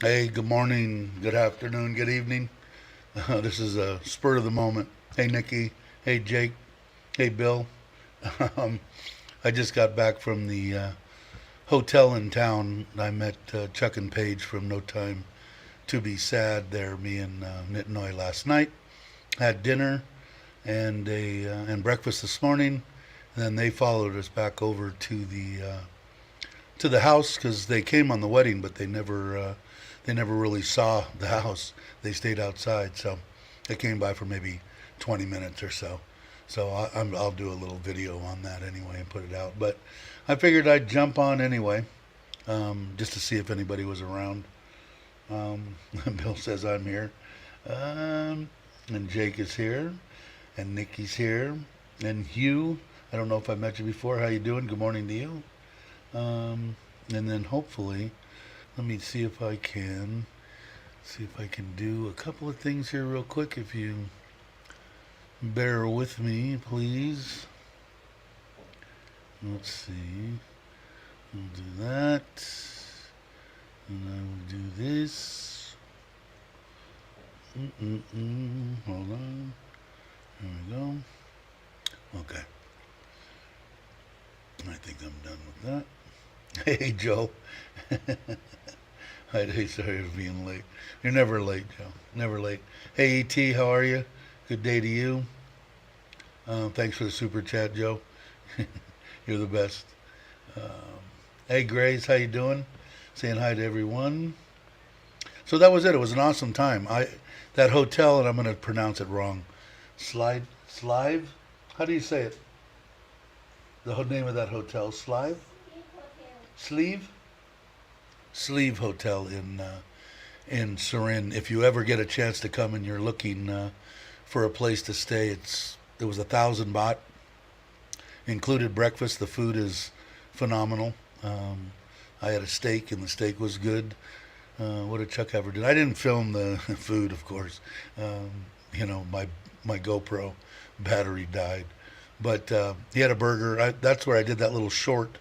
Hey, good morning, good afternoon, good evening. This is a spur of the moment. Hey, Nikki. Hey, Jake. Hey, Bill. Um, I just got back from the hotel in town. I met Chuck and Paige from No Time to Be Sad there, me and Nitnoy last night. Had dinner and breakfast this morning. And then they followed us back over to the house because they came on the wedding, but they never really saw the house. They stayed outside, so they came by for maybe 20 minutes or so. So I'll do a little video on that anyway and put it out. But I figured I'd jump on anyway, just to see if anybody was around. Bill says I'm here, and Jake is here, and Nikki's here, and Hugh. I don't know if I met you before. How you doing? Good morning to you. And then hopefully, let me see if I can do a couple of things here real quick. If you bear with me, please. Let's see. We'll do that, and I will do this. Hold on. There we go. Okay. I think I'm done with that. Hey, Joe. Hey, sorry for being late. You're never late, Joe. Never late. Hey, E.T., how are you? Good day to you. Thanks for the super chat, Joe. You're the best. Hey, Grace, how you doing? Saying hi to everyone. So that was it. It was an awesome time. That hotel, and I'm going to pronounce it wrong. Slive? How do you say it? The name of that hotel, Slive? Sleeve? Sleeve Hotel in Surin. If you ever get a chance to come and you're looking for a place to stay, it was 1,000 baht, included breakfast. The food is phenomenal. I had a steak, and the steak was good. What did Chuck ever do? I didn't film the food, of course. My GoPro battery died. But he had a burger. That's where I did that little short.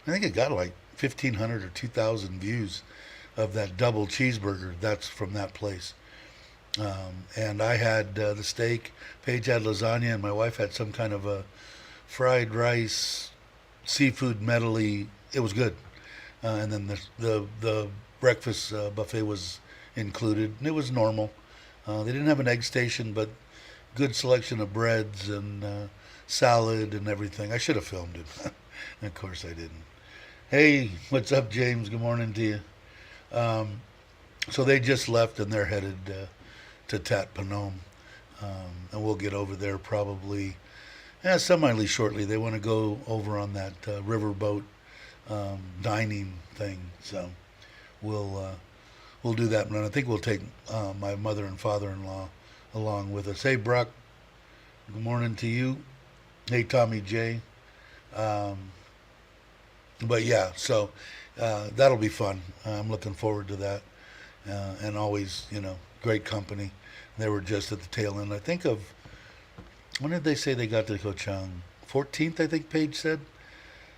I think it got like 1,500 or 2,000 views of that double cheeseburger. That's from that place. And I had the steak. Paige had lasagna, and my wife had some kind of a fried rice, seafood medley. It was good. And then the breakfast buffet was included, and it was normal. They didn't have an egg station, but good selection of breads and salad and everything. I should have filmed it. Of course I didn't. Hey, what's up, James? Good morning to you. So they just left, and they're headed to Tat Panom. And we'll get over there probably semi shortly. They want to go over on that riverboat dining thing. So we'll do that. And I think we'll take my mother and father-in-law along with us. Hey, Brock. Good morning to you. Hey, Tommy J. But yeah, so that'll be fun. I'm looking forward to that. And always, great company. They were just at the tail end, I think, of, when did they say they got to Ho Chang? 14th, I think Paige said.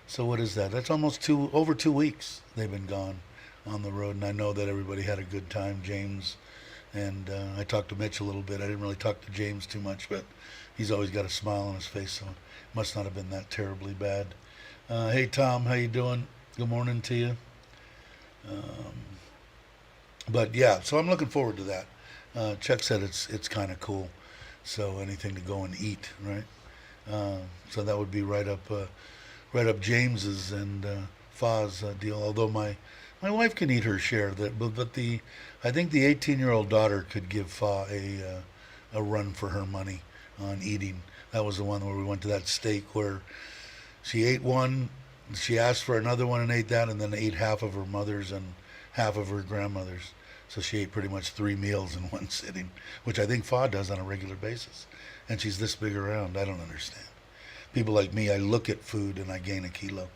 So what is that? That's almost over 2 weeks they've been gone on the road. And I know that everybody had a good time. James And I talked to Mitch a little bit. I didn't really talk to James too much, but he's always got a smile on his face, so it must not have been that terribly bad. Hey Tom, how you doing? Good morning to you. Um, but yeah, so I'm looking forward to that. Chuck said it's kind of cool. So anything to go and eat, right? So that would be right up James's and Fa's deal. Although my wife can eat her share, that but the I think the 18-year-old daughter could give Fa a run for her money on eating. That was the one where we went to that steak where she ate one, she asked for another one and ate that, and then ate half of her mother's and half of her grandmother's. So she ate pretty much 3 meals in one sitting, which I think Fa does on a regular basis. And she's this big around. I don't understand. People like me, I look at food and I gain a kilo.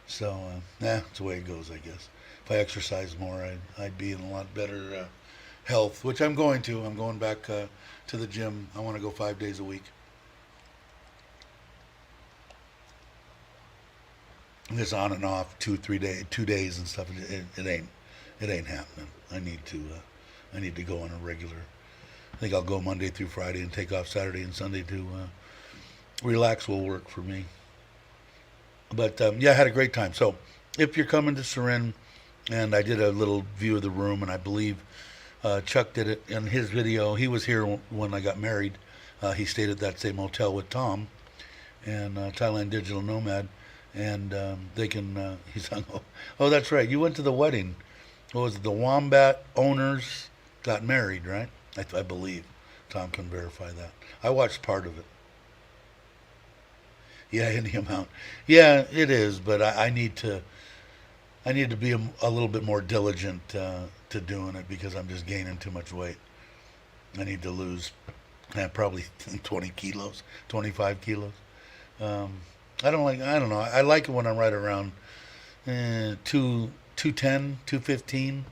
So, it's the way it goes, I guess. If I exercise more, I'd be in a lot better health, which I'm going to. I'm going back to the gym. I want to go 5 days a week. This on and off, 2 days and stuff. It ain't happening. I need to go on a regular. I think I'll go Monday through Friday and take off Saturday and Sunday to relax. Will work for me. But yeah, I had a great time. So if you're coming to Surin, and I did a little view of the room, and I believe Chuck did it in his video. He was here when I got married. He stayed at that same hotel with Tom and Thailand Digital Nomad, and they can. He's hung. Oh, that's right. You went to the wedding. What was it? The Wombat owners got married, right? I believe. Tom can verify that. I watched part of it. Yeah, any amount. Yeah, it is, but I need to. I need to be a little bit more diligent to doing it because I'm just gaining too much weight. I need to lose probably 20 kilos, 25 kilos. I don't know. I like it when I'm right around 210, 215,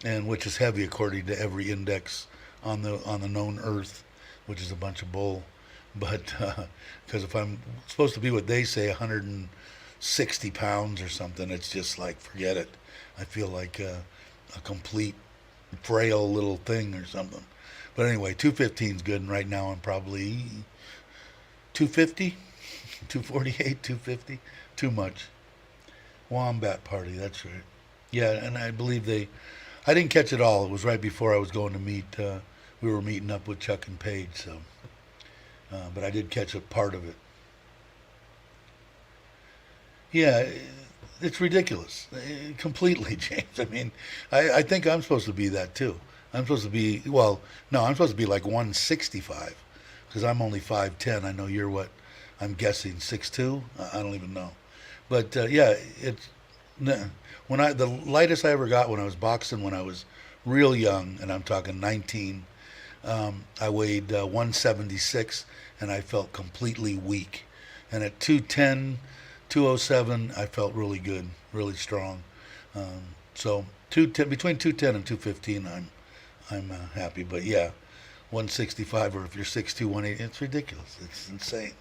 and which is heavy according to every index on the known Earth, which is a bunch of bull. But because if I'm supposed to be what they say, 160 pounds or something, it's just like forget it. I feel like a complete frail little thing or something. But anyway, 215 is good, and right now I'm probably 250, 248, 250. Too much. Wombat party, that's right. Yeah, and I believe I didn't catch it all. It was right before I was going to meet, we were meeting up with Chuck and Paige, so. But I did catch a part of it. Yeah, it's ridiculous. Completely, James. I mean, I think I'm supposed to be that too. I'm supposed to be, well, no, I'm supposed to be like 165 because I'm only 5'10". I know you're what, I'm guessing 6'2". I don't even know. But yeah, it's, the lightest I ever got when I was boxing when I was real young, and I'm talking 19, I weighed 176 and I felt completely weak. And at 210, 207, I felt really good, really strong. So between 210 and 215, I'm happy. But yeah, 165, or if you're 6'2", 180, it's ridiculous. It's insane.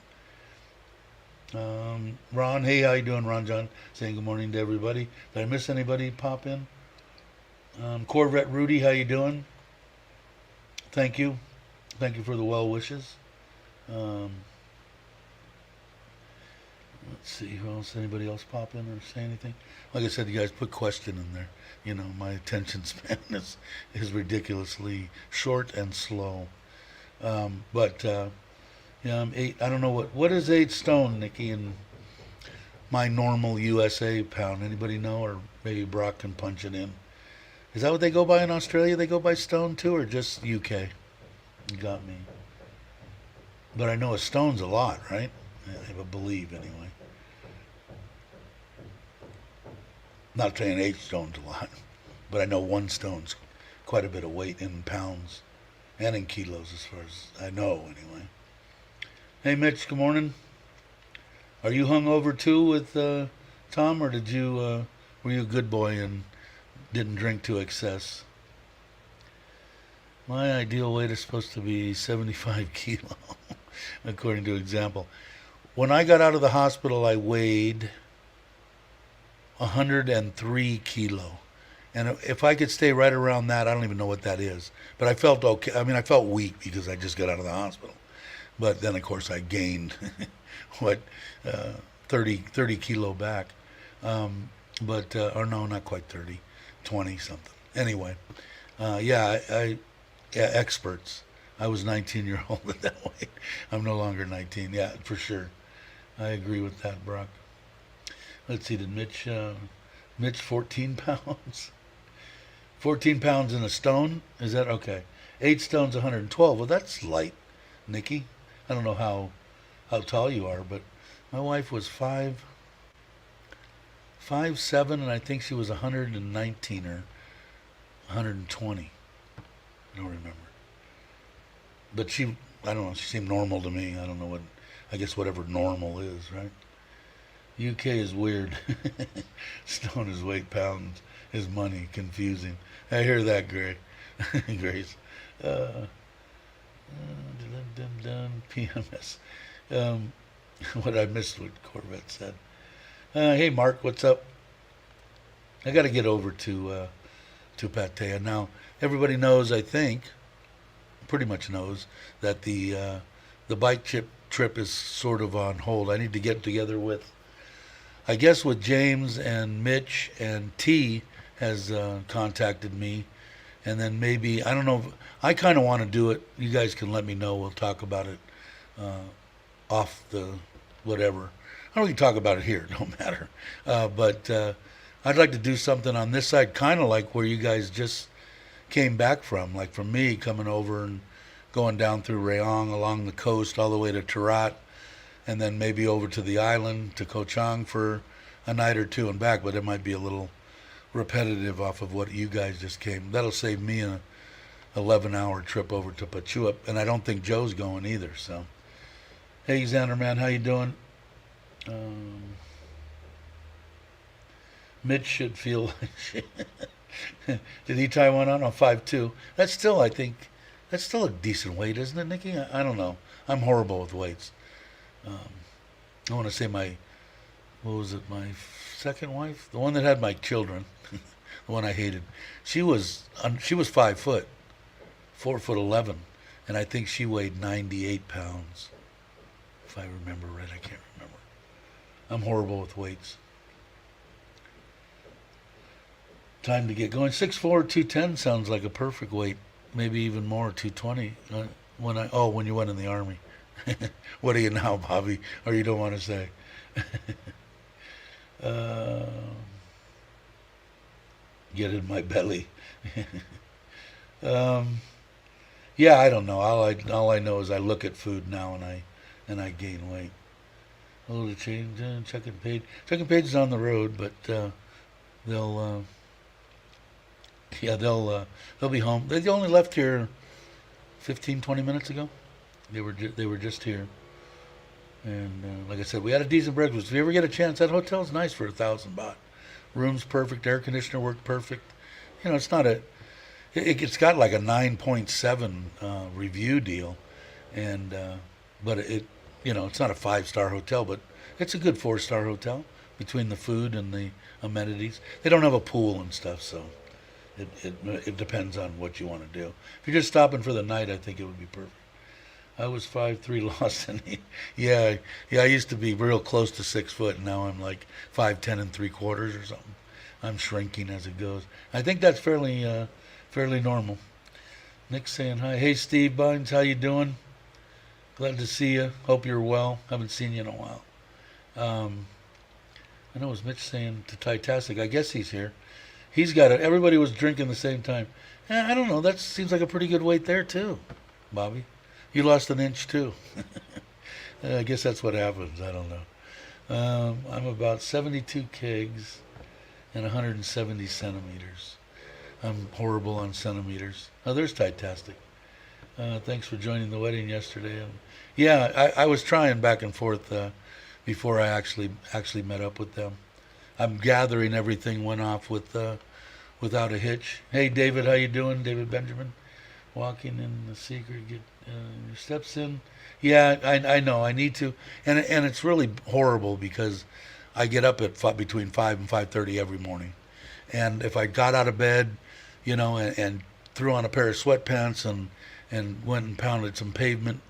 Ron, hey, how you doing, Ron John? Saying good morning to everybody. Did I miss anybody pop in? Corvette Rudy, how you doing? Thank you. Thank you for the well wishes. Let's see, who else? Anybody else pop in or say anything? Like I said, you guys put question in there. You know, my attention span is ridiculously short and slow. But yeah, I'm 8. I don't know what is 8 stone, Nikki, in my normal USA pound. Anybody know? Or maybe Brock can punch it in. Is that what they go by in Australia? They go by stone too, or just UK? You got me. But I know a stone's a lot, right? I believe anyway. Not saying 8 stones a lot, but I know 1 stone's quite a bit of weight in pounds and in kilos, as far as I know anyway. Hey Mitch, good morning. Are you hung over too with Tom, or were you a good boy and didn't drink to excess? My ideal weight is supposed to be 75 kilo, according to example. When I got out of the hospital, I weighed 103 kilo, And if I could stay right around that, I don't even know what that is. But I felt okay. I mean, I felt weak because I just got out of the hospital. But then, of course, I gained, what, uh, 30 kilo back. Or no, not quite 30, 20 something. Anyway, yeah, experts. I was 19-year-old at that weight. I'm no longer 19. Yeah, for sure. I agree with that, Brock. Let's see, did Mitch 14 pounds? 14 pounds in a stone? Is that okay? 8 stones, 112. Well, that's light, Nikki. I don't know how tall you are, but my wife was 5'7", and I think she was 119 or 120. I don't remember. But I don't know, she seemed normal to me. I don't know I guess whatever normal is, right? UK is weird. Stone is weight, pounds is money. Confusing. I hear that, Grace. Uh, PMS. What I missed what Corvette said. Hey, Mark, what's up? I got to get over to Pattaya now. Everybody knows, I think, pretty much knows that the bike trip is sort of on hold. I need to get together with, I guess, with James and Mitch, and T has contacted me, and then maybe, I don't know, I kind of want to do it. You guys can let me know. We'll talk about it off the whatever. I don't we can talk about it here. It don't matter. But I'd like to do something on this side, kind of like where you guys just came back from, like from me coming over and going down through Rayong along the coast all the way to Tarat, and then maybe over to the island to Koh Chang for a night or two and back. But it might be a little repetitive off of what you guys just came. That'll save me an 11-hour trip over to Pachuap, and I don't think Joe's going either. So, hey, Xander, man, how you doing? Mitch should feel like did he tie one on 5'2"? That's still, I think, that's still a decent weight, isn't it, Nikki? I don't know. I'm horrible with weights. I want to say what was it, my second wife? The one that had my children, the one I hated. She was 5 foot, 4'11", and I think she weighed 98 pounds. If I remember right, I can't remember. I'm horrible with weights. Time to get going. 6'4", 210 sounds like a perfect weight. Maybe even more, 220. When you went in the Army. What are you now, Bobby? Or you don't want to say? Get in my belly. Yeah, I don't know. All I know is I look at food now and I gain weight. A little change. Checking page. Checking page is on the road, but they'll be home. They only left here 15, 20 minutes ago. They were just here, and like I said, we had a decent breakfast. If you ever get a chance, that hotel's nice for 1,000 baht. Room's perfect. Air conditioner worked perfect. It's not it's got like a 9.7 review deal, and but it's not a 5-star hotel, but it's a good 4-star hotel between the food and the amenities. They don't have a pool and stuff, so it depends on what you want to do. If you're just stopping for the night, I think it would be perfect. I was 5'3", lost in yeah. I used to be real close to 6 foot, and now I'm like 5'10" and 3/4 or something. I'm shrinking as it goes. I think that's fairly normal. Nick's saying hi. Hey, Steve Bynes, how you doing? Glad to see you. Hope you're well. Haven't seen you in a while. I know it was Mitch saying to Titastic. I guess he's here. He's got it. Everybody was drinking the same time. I don't know. That seems like a pretty good weight there too, Bobby. You lost an inch too. I guess that's what happens. I don't know. I'm about 72 kgs and 170 centimeters. I'm horrible on centimeters. Oh, there's Titastic. Thanks for joining the wedding yesterday. Yeah, I was trying back and forth before I actually met up with them. I'm gathering everything went off without a hitch. Hey, David, how you doing? David Benjamin. Walking in the secret, get your steps in. Yeah, I know. I need to, and it's really horrible because I get up at between 5 and 5:30 every morning, And if I got out of bed, and threw on a pair of sweatpants and went and pounded some pavement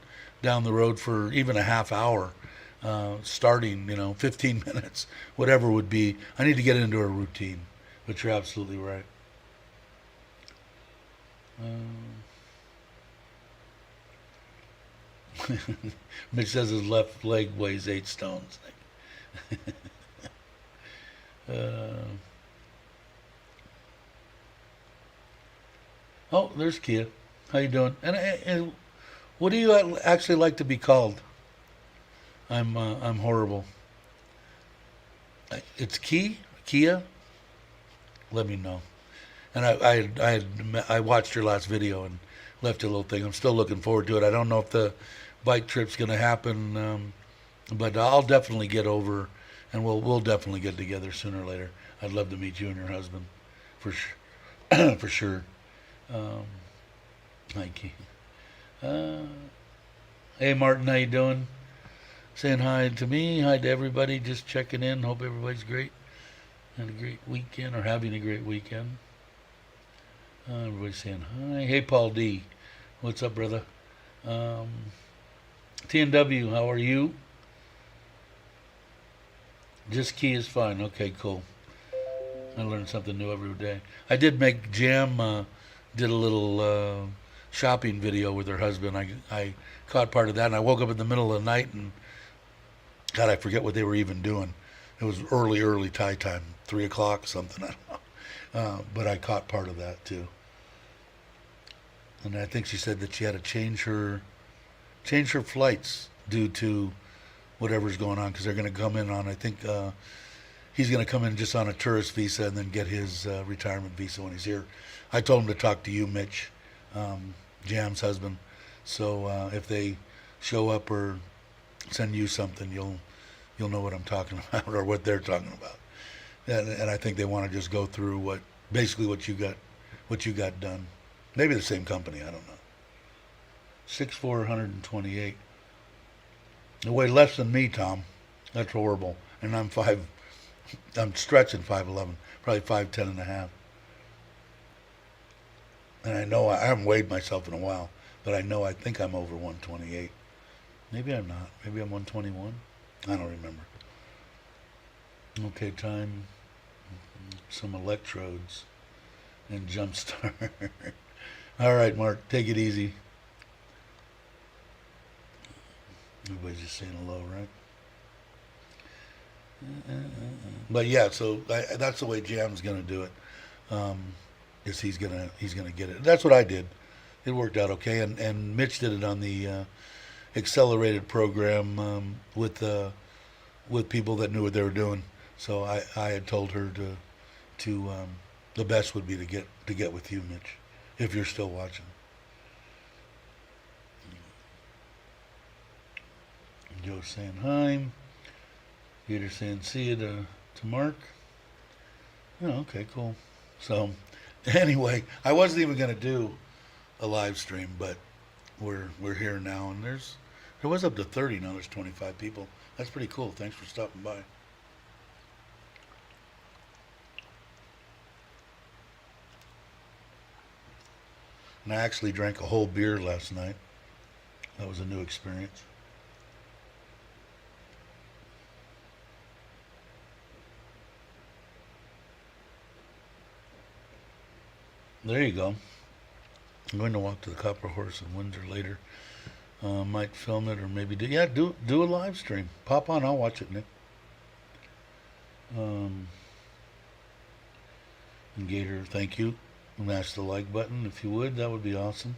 down the road for even a half hour, starting, 15 minutes, whatever would be, I need to get into a routine. But you're absolutely right. Mitch says his left leg weighs 8 stones. uh, oh, there's Kia. How you doing? And what do you actually like to be called? I'm horrible. It's Kia. Let me know. And I watched your last video and left a little thing. I'm still looking forward to it. I don't know if the bike trip's going to happen, but I'll definitely get over, and we'll definitely get together sooner or later. I'd love to meet you and your husband, for sure. For sure. Thank you. Hey Martin, how you doing? Saying hi to me, hi to everybody. Just checking in. Hope everybody's great. Had a great weekend, or having a great weekend. Everybody's saying hi. Hey Paul D, what's up, brother? TNW, how are you? Just Key is fine. Okay, cool. I learn something new every day. I did make Jam did a little shopping video with her husband. I caught part of that, and I woke up in the middle of the night, and God, I forget what they were even doing. It was early Thai time, 3 o'clock, something. I don't know. But I caught part of that too. And I think she said that she had to change her flights due to whatever's going on, because they're going to come in on, I think he's going to come in just on a tourist visa and then get his retirement visa when he's here. I told him to talk to you, Mitch, Jam's husband. So if they show up or send you something, you'll know what I'm talking about, or what they're talking about. And I think they want to just go through basically what you got done. Maybe the same company, I don't know. 6'4", 128. You weigh less than me, Tom. That's horrible. And I'm stretching 5'11", probably 5'10 and a half. And I know I haven't weighed myself in a while, but I think I'm over 128. Maybe I'm not. Maybe I'm 121. I don't remember. Okay, time. Some electrodes and jump start. All right, Mark, take it easy. Everybody's just saying hello, right? But yeah, so that's the way Jam's gonna do it. Is he's gonna get it. That's what I did. It worked out okay, and Mitch did it on the accelerated program with people that knew what they were doing. So I had told her to the best would be to get with you, Mitch, if you're still watching. Joe's saying hi. Peter's saying see you to Mark. Oh, okay, cool. So anyway, I wasn't even gonna do a live stream, but we're here now, and there was up to 30, now there's 25 people. That's pretty cool. Thanks for stopping by. And I actually drank a whole beer last night. That was a new experience. There you go. I'm going to walk to the Copper Horse in Windsor later. Might film it or maybe do a live stream. Pop on, I'll watch it, Nick. And Gator, thank you. Mash the like button if you would. That would be awesome.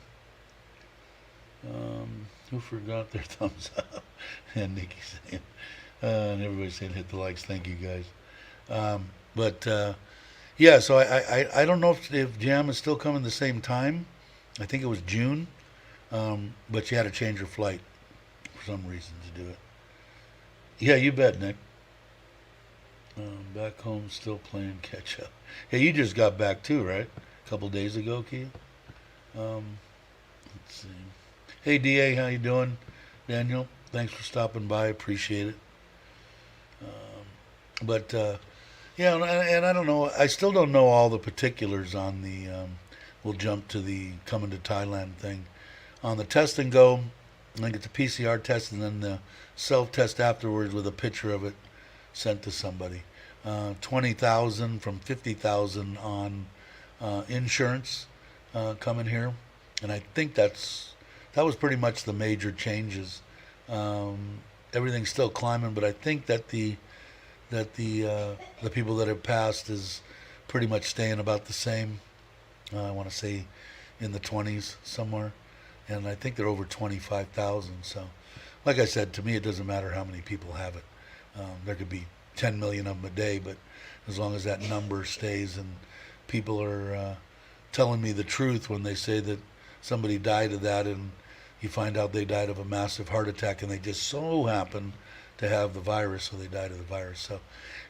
Who forgot their thumbs up? And Nikki saying, and everybody's saying hit the likes. Thank you guys. Yeah, so I don't know if Jam is still coming the same time. I think it was June, but she had to change her flight for some reason to do it. Yeah, you bet, Nick. Back home, still playing catch up. Hey, you just got back too, right? A couple days ago, Kia. Let's see. Hey, DA, how you doing? Daniel, thanks for stopping by. Appreciate it. Yeah, and I don't know. I still don't know all the particulars on the. We'll jump to the coming to Thailand thing. On the test and go, I think it's a PCR test and then the self test afterwards with a picture of it sent to somebody. 20,000 from 50,000 on insurance coming here, and I think that was pretty much the major changes. Everything's still climbing, but I think that the people that have passed is pretty much staying about the same. I want to say in the 20s somewhere, and I think they're over 25,000. So, like I said, to me it doesn't matter how many people have it. There could be 10 million of them a day, but as long as that number stays and people are telling me the truth when they say that somebody died of that, and you find out they died of a massive heart attack and they just so happen to have the virus, so they died of the virus. So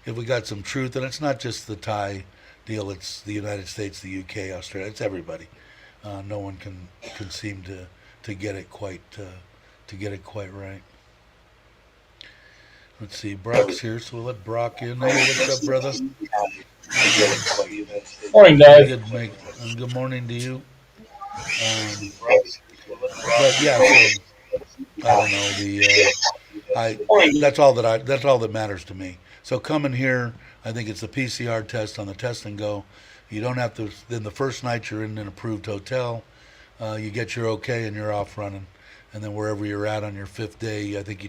if we got some truth, and it's not just the Thai deal, it's the United States, the UK, Australia, it's everybody. No one can seem to get it quite right. Let's see, Brock's here, so we'll let Brock in. Hey, what's up, brother? Morning, guys. Good morning to you. But yeah, so I don't know I that's all that matters to me. So coming here, I think it's the PCR test on the test and go. You don't have to. Then the first night you're in an approved hotel, you get your okay and you're off running, and then wherever you're at on your fifth day, I think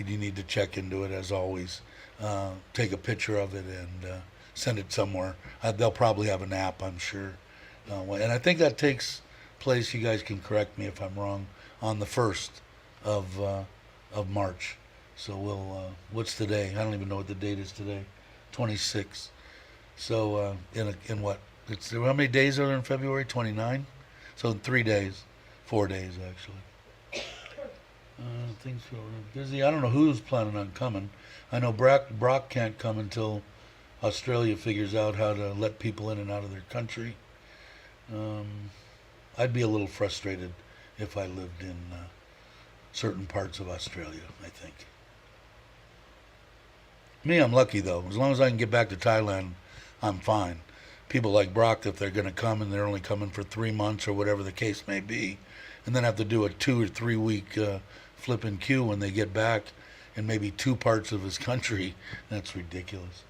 you need to check into it as always. Take a picture of it and send it somewhere. They'll probably have an app, I'm sure, and I think that takes place. You guys can correct me if I'm wrong. On the first of March. So what's today? I don't even know what the date is today. 26. So in what? It's how many days are there in February? 29. So in 3 days, 4 days actually. Things are busy. I don't know who's planning on coming. I know Brock can't come until Australia figures out how to let people in and out of their country. I'd be a little frustrated if I lived in certain parts of Australia, I think. Me, I'm lucky though. As long as I can get back to Thailand, I'm fine. People like Brock, if they're going to come and they're only coming for 3 months or whatever the case may be, and then have to do a 2 or 3 week flipping queue when they get back in maybe two parts of his country, that's ridiculous.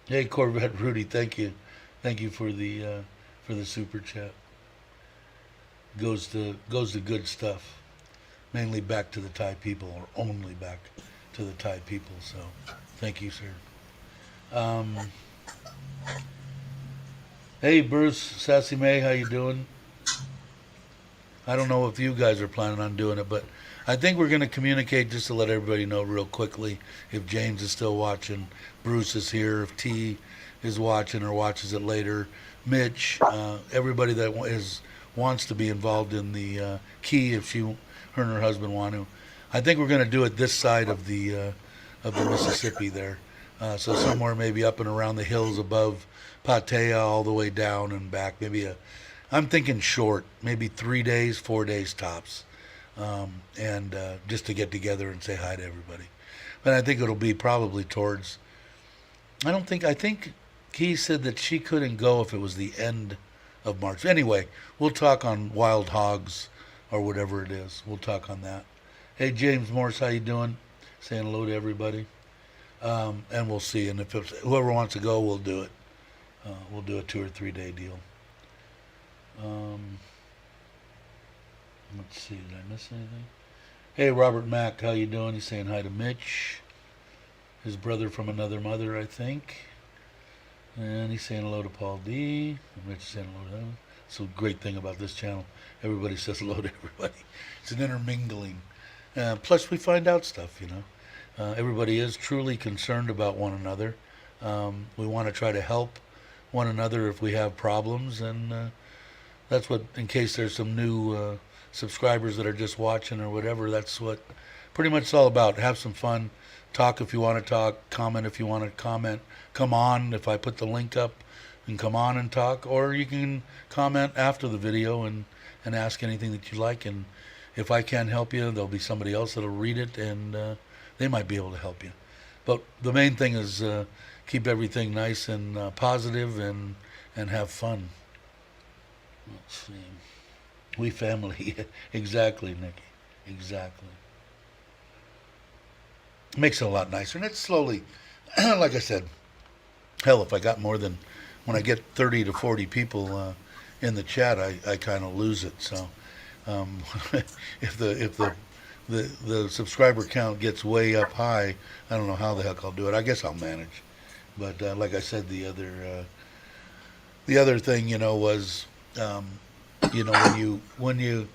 Hey, Corvette Rudy, thank you for the super chat. Goes to good stuff, mainly back to the Thai people, or only back to the Thai people. So, thank you, sir. Um, hey, Bruce, Sassy May, how you doing? I don't know if you guys are planning on doing it, but I think we're going to communicate just to let everybody know real quickly. If James is still watching, Bruce is here. If T is watching or watches it later, Mitch, everybody that wants to be involved in the key, if her and her husband want to. I think we're going to do it this side of the Mississippi there. So somewhere maybe up and around the hills above Pattaya all the way down and back. I'm thinking short, maybe 3 days, 4 days tops. And just to get together and say hi to everybody. But I think it'll be probably towards, I think Key said that she couldn't go if it was the end of March. Anyway, we'll talk on wild hogs or whatever it is. We'll talk on that. Hey, James Morse, how you doing? Saying hello to everybody. And we'll see. And if whoever wants to go, we'll do it. We'll do a 2 or 3 day deal. Let's see. Did I miss anything? Hey, Robert Mack, how you doing? He's saying hi to Mitch, his brother from another mother, I think. And he's saying hello to Paul D. And Mitch is saying hello to him. It's a great thing about this channel. Everybody says hello to everybody. It's an intermingling. Plus, we find out stuff, everybody is truly concerned about one another. We want to try to help one another if we have problems. And that's what, in case there's some new subscribers that are just watching or whatever, that's what pretty much it's all about. Have some fun. Talk if you want to talk. Comment if you want to comment. Come on if I put the link up, and come on and talk. Or you can comment after the video and ask anything that you like. And if I can't help you, there'll be somebody else that'll read it and they might be able to help you. But the main thing is keep everything nice and positive and have fun. Let's see. We family. Exactly, Nikki. Exactly. Makes it a lot nicer. And it's slowly, like I said, hell, if I got more than, when I get 30 to 40 people in the chat, I kind of lose it. So um, if the subscriber count gets way up high, I don't know how the heck I'll do it. I guess I'll manage. But like I said, the other thing, was, um, when you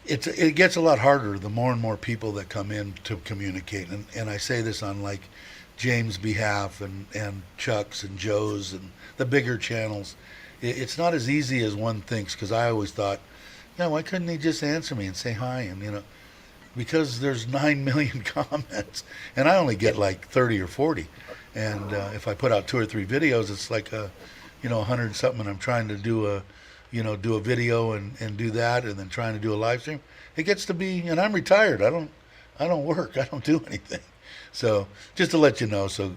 it gets a lot harder the more and more people that come in to communicate, and I say this on like James' behalf and Chuck's and Joe's and the bigger channels. It's not as easy as one thinks, because I always thought, yeah, why couldn't he just answer me and say hi? And because there's 9 million comments, and I only get like 30 or 40, and if I put out 2 or 3 videos, it's like 100 something, and I'm trying to do a video and do that, and then trying to do a live stream. It gets to be, and I'm retired. I don't work. I don't do anything. So just to let you know, so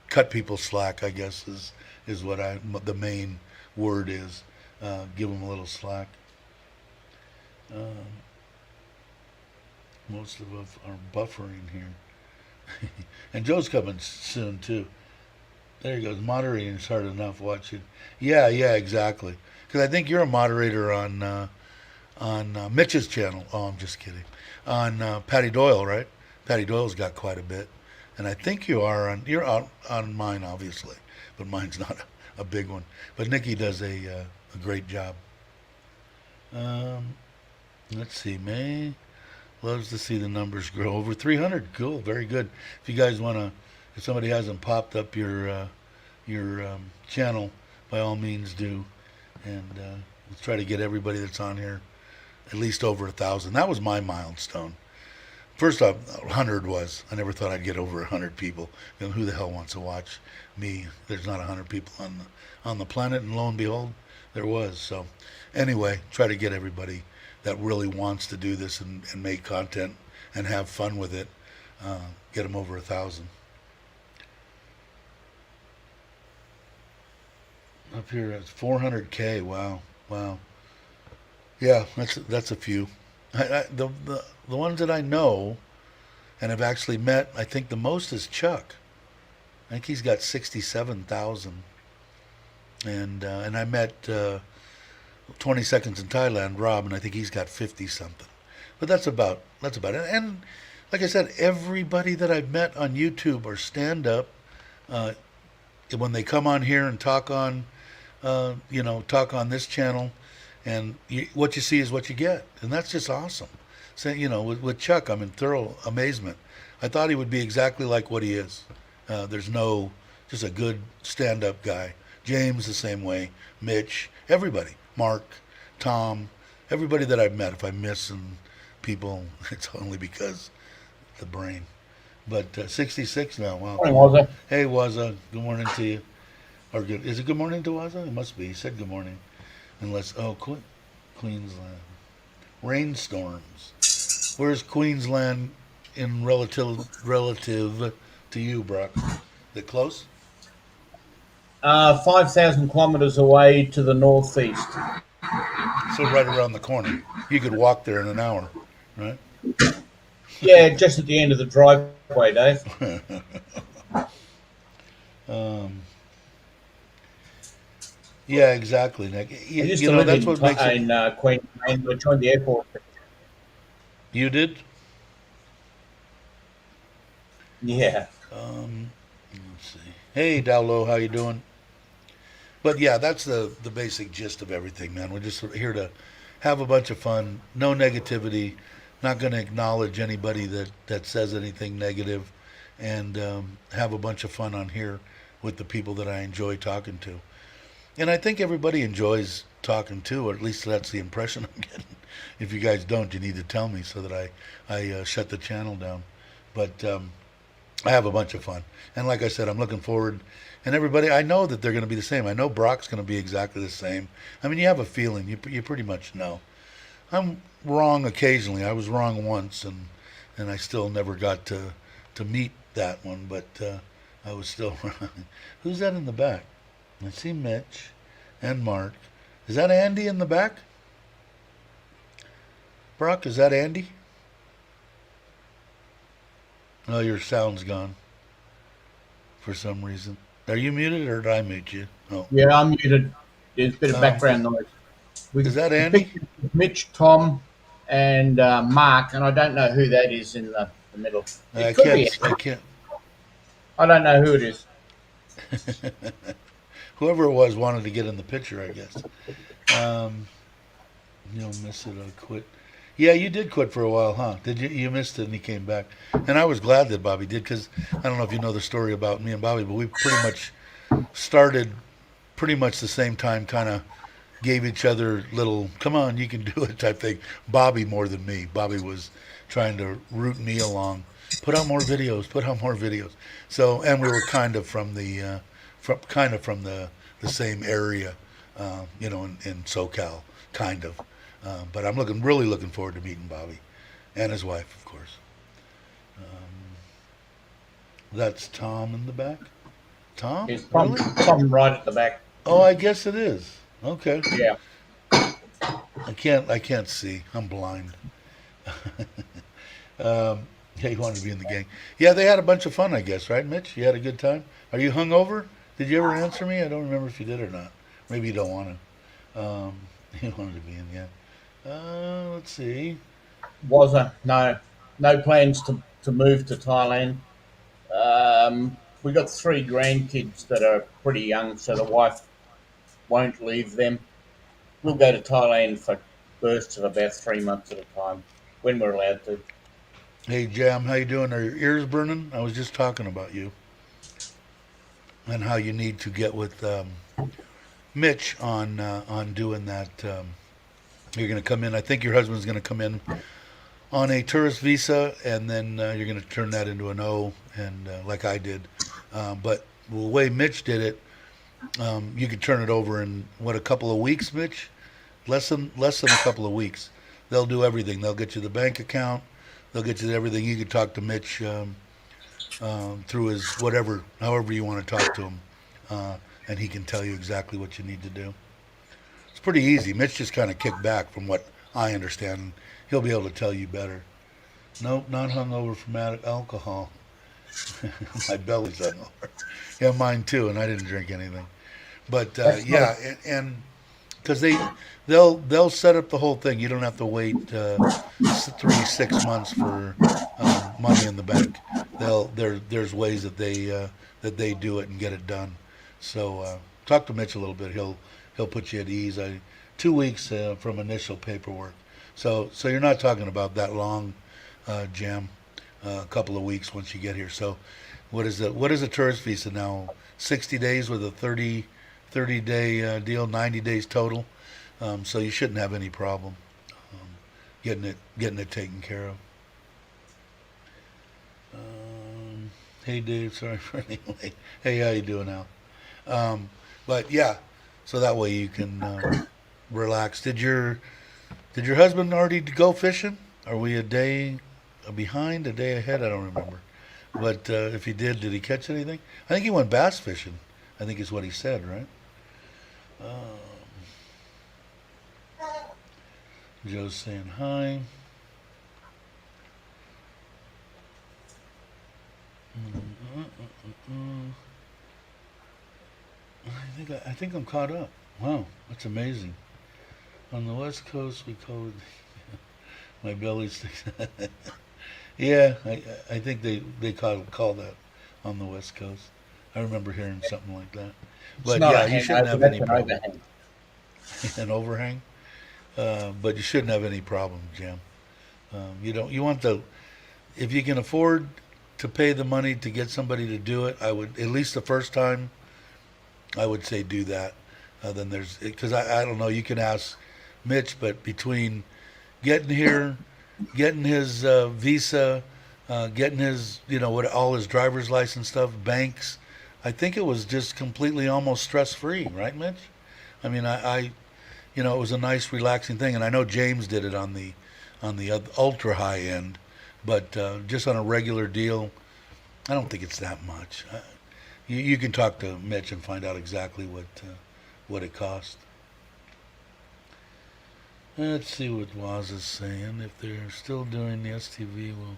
cut people slack, I guess is what the main word is. Give them a little slack. Most of us are buffering here, and Joe's coming soon too. There he goes. Moderating is hard enough. Watch it. Yeah, exactly. Because I think you're a moderator on Mitch's channel. Oh, I'm just kidding. On Patty Doyle, right? Patty Doyle's got quite a bit, and I think you're on mine, obviously, but mine's not a big one. But Nikki does a great job. Let's see. May loves to see the numbers grow over 300. Cool, very good. If you guys want to, if somebody hasn't popped up your channel, by all means do, and let's try to get everybody that's on here at least over 1,000. That was my milestone. First off, 100 was. I never thought I'd get over 100 people. Who the hell wants to watch me? There's not 100 people on the planet, and lo and behold, there was. So anyway, try to get everybody that really wants to do this and make content and have fun with it. Get them over 1,000. Up here it's 400K. Wow. Yeah, that's a few. The ones that I know and have actually met, I think the most is Chuck. I think he's got 67,000. And I met 20 Seconds in Thailand, Rob, and I think he's got 50 something. But that's about it. And like I said, everybody that I've met on YouTube or stand up, when they come on here and talk on this channel, and what you see is what you get, and that's just awesome. So with Chuck, I'm in thorough amazement. I thought he would be exactly like what he is. There's just a good stand-up guy. James the same way. Mitch, everybody. Mark, Tom, everybody that I've met. If I'm missing people, it's only because the brain. But 66 now. Wow. Morning, Wazza. Hey, Wazza. Good morning to you. Or good. Is it good morning to Wazza? It must be. He said good morning. Unless, Queensland. Rainstorms. Where's Queensland in relative to you, Brock? Is it close? 5,000 kilometres away to the northeast. So right around the corner. You could walk there in an hour, right? Yeah, just at the end of the driveway, Dave. Yeah, exactly, Nick. I used to live in Queensland. I joined the airport. You did? Yeah. Let's see. Hey, Dowlow, how you doing? But yeah, that's the basic gist of everything, man. We're just here to have a bunch of fun. No negativity. Not going to acknowledge anybody that says anything negative, and have a bunch of fun on here with the people that I enjoy talking to. And I think everybody enjoys talking to, or at least that's the impression I'm getting. If you guys don't, you need to tell me so that I shut the channel down. But I have a bunch of fun. And like I said, I'm looking forward. And everybody, I know that they're going to be the same. I know Brock's going to be exactly the same. I mean, you have a feeling. You pretty much know. I'm wrong occasionally. I was wrong once, and and I still never got to meet that one, but I was still. Who's that in the back? I see Mitch and Mark. Is that Andy in the back? Brock, is that Andy? Oh, your sound's gone for some reason. Are you muted or did I mute you? Oh. Yeah, I'm muted. There's a bit of background noise. Is that We Andy? picked Mitch, Tom, and Mark, and I don't know who that is in the middle. I It could be. can't. I can't. I don't know who it is. Whoever it was wanted to get in the picture, I guess. Um, You'll miss it. I quit. Yeah, you did quit for a while, huh? Did you? You missed it, and he came back. And I was glad that Bobby did, because I don't know if you know the story about me and Bobby, but we pretty much started pretty much the same time, kind of gave each other little, come on, you can do it type thing. Bobby more than me. Bobby was trying to root me along. Put out more videos. Put out more videos. So, and we were kind of from the same area, in SoCal, kind of. But I'm really looking forward to meeting Bobby and his wife, of course. That's Tom in the back. Tom? There's Really? Tom right at the back. Oh, I guess it is. Okay. Yeah. I can't see. I'm blind. Yeah, he wanted to be in the gang. Yeah, they had a bunch of fun, I guess, right, Mitch? You had a good time? Are you hungover? Did you ever answer me? I don't remember if you did or not. Maybe you don't want to. He wanted to be in, yeah. Let's see. No plans to move to Thailand. We got 3 grandkids that are pretty young, so the wife won't leave them. We'll go to Thailand for bursts of about 3 months at a time when we're allowed to. Hey, Jam, how you doing? Are your ears burning? I was just talking about you and how you need to get with Mitch on doing that. You're going to come in. I think your husband's going to come in on a tourist visa, and then you're going to turn that into an O, and like I did. But the way Mitch did it, you could turn it over in a couple of weeks, Mitch? Less than a couple of weeks. They'll do everything. They'll get you the bank account. They'll get you everything. You could talk to Mitch through his however you want to talk to him, and he can tell you exactly what you need to do. It's pretty easy. Mitch just kind of kicked back from what I understand. He'll be able to tell you better. Nope, not hungover from alcohol. My belly's hungover. Yeah, mine too, and I didn't drink anything. But yeah, and because they'll set up the whole thing. You don't have to wait 6 months for money in the bank. There's ways that they do it and get it done. So talk to Mitch a little bit. He'll put you at ease. 2 weeks from initial paperwork. So you're not talking about that long, Jam. A couple of weeks once you get here. So what is a tourist visa now? 60 days with a 30-day deal, 90 days total. So you shouldn't have any problem getting it taken care of. Hey Dave, sorry for being late. Hey, how you doing, Al? But yeah, so that way you can relax. Did your husband already go fishing? Are we a day behind, a day ahead? I don't remember. But if he did he catch anything? I think he went bass fishing. I think is what he said, right? Joe's saying hi. I think I'm caught up. Wow, that's amazing. On the West Coast, we call it my belly sticks. Yeah, I think they call that on the West Coast. I remember hearing something like that. But yeah, you shouldn't have any problem. An overhang. But you shouldn't have any problem, Jim. You want if you can afford to pay the money to get somebody to do it, I would, at least the first time, I would say do that. Then because I don't know, you can ask Mitch, but between getting here, getting his visa, getting his, all his driver's license stuff, banks, I think it was just completely almost stress-free, right, Mitch? I mean, it was a nice, relaxing thing, and I know James did it on the ultra high end, But just on a regular deal, I don't think it's that much. You can talk to Mitch and find out exactly what it cost. Let's see what Waz is saying. If they're still doing the STV, we'll